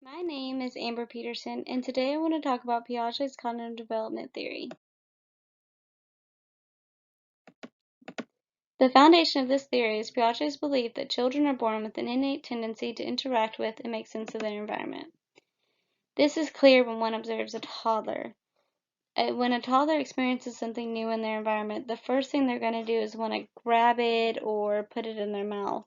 My name is Amber Peterson, and today I want to talk about Piaget's cognitive development theory. The foundation of this theory is Piaget's belief that children are born with an innate tendency to interact with and make sense of their environment. This is clear when one observes a toddler. When a toddler experiences something new in their environment, the first thing they're going to do is want to grab it or put it in their mouth.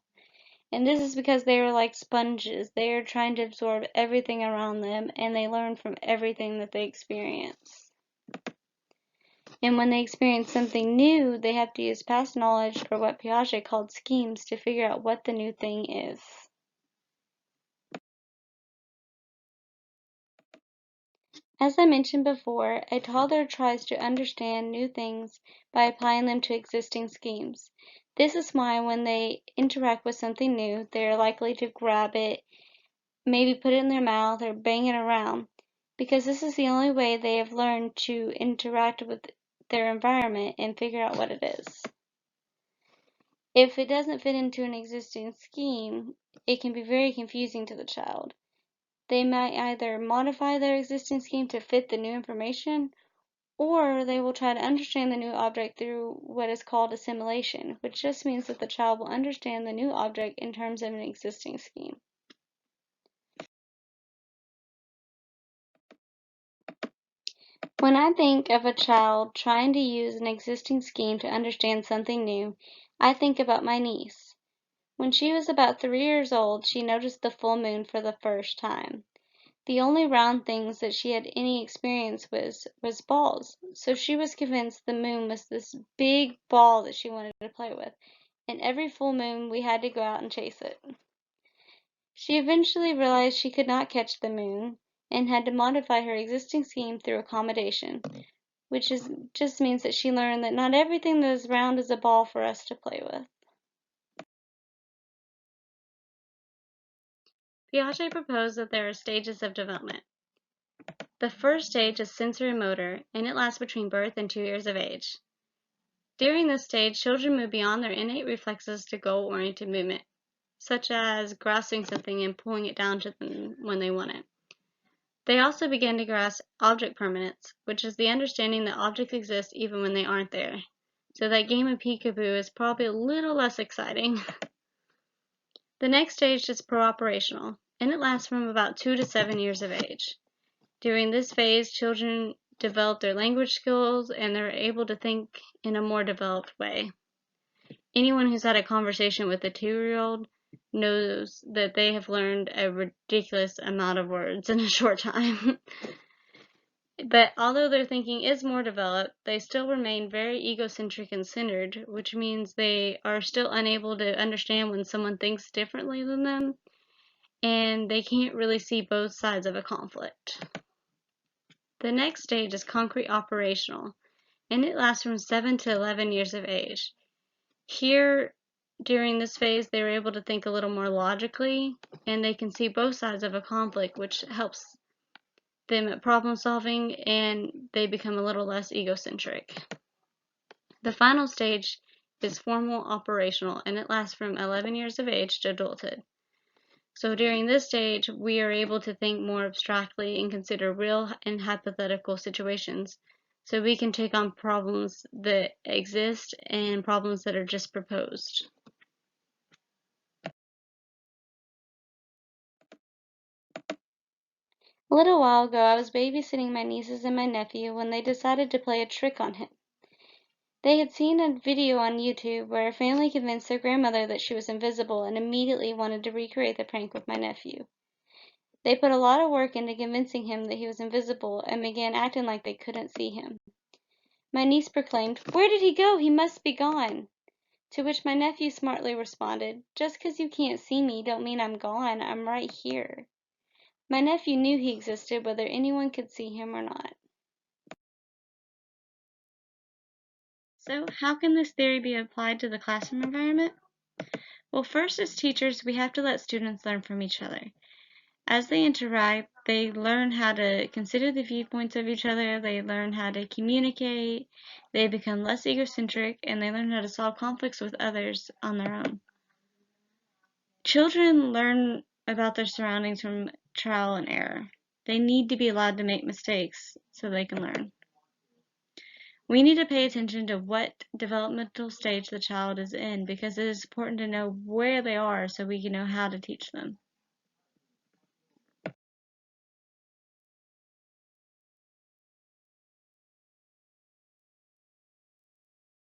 And this is because they are like sponges. They are trying to absorb everything around them, and they learn from everything that they experience. And when they experience something new, they have to use past knowledge, or what Piaget called schemes, to figure out what the new thing is. As I mentioned before, a toddler tries to understand new things by applying them to existing schemes. This is why when they interact with something new, they are likely to grab it, maybe put it in their mouth, or bang it around, because this is the only way they have learned to interact with their environment and figure out what it is. If it doesn't fit into an existing scheme, it can be very confusing to the child. They might either modify their existing scheme to fit the new information, or they will try to understand the new object through what is called assimilation, which just means that the child will understand the new object in terms of an existing scheme. When I think of a child trying to use an existing scheme to understand something new, I think about my niece. When she was about 3 years old, she noticed the full moon for the first time. The only round things that she had any experience with was balls, so she was convinced the moon was this big ball that she wanted to play with, and every full moon we had to go out and chase it. She eventually realized she could not catch the moon, and had to modify her existing scheme through accommodation, which just means that she learned that not everything that is round is a ball for us to play with. Piaget proposed that there are stages of development. The first stage is sensory motor, and it lasts between birth and 2 years of age. During this stage, children move beyond their innate reflexes to goal-oriented movement, such as grasping something and pulling it down to them when they want it. They also begin to grasp object permanence, which is the understanding that objects exist even when they aren't there. So that game of peekaboo is probably a little less exciting. The next stage is pro-operational, and it lasts from about 2 to 7 years of age. During this phase, children develop their language skills and they're able to think in a more developed way. Anyone who's had a conversation with a 2-year-old knows that they have learned a ridiculous amount of words in a short time. But although their thinking is more developed, they still remain very egocentric and centered, which means they are still unable to understand when someone thinks differently than them, and they can't really see both sides of a conflict. The next stage is concrete operational, and it lasts from 7 to 11 years of age. Here, during this phase, they are able to think a little more logically, and they can see both sides of a conflict, which helps them at problem solving, and they become a little less egocentric. The final stage is formal operational, and it lasts from 11 years of age to adulthood. So during this stage, we are able to think more abstractly and consider real and hypothetical situations, so we can take on problems that exist and problems that are just proposed. A little while ago, I was babysitting my nieces and my nephew when they decided to play a trick on him. They had seen a video on YouTube where a family convinced their grandmother that she was invisible and immediately wanted to recreate the prank with my nephew. They put a lot of work into convincing him that he was invisible and began acting like they couldn't see him. My niece proclaimed, "Where did he go? He must be gone." To which my nephew smartly responded, "Just 'cause you can't see me don't mean I'm gone. I'm right here." My nephew knew he existed whether anyone could see him or not. So, how can this theory be applied to the classroom environment? Well, first, as teachers, we have to let students learn from each other. As they interact, they learn how to consider the viewpoints of each other, they learn how to communicate, they become less egocentric, and they learn how to solve conflicts with others on their own. Children learn about their surroundings from trial and error. They need to be allowed to make mistakes so they can learn. We need to pay attention to what developmental stage the child is in because it is important to know where they are so we can know how to teach them.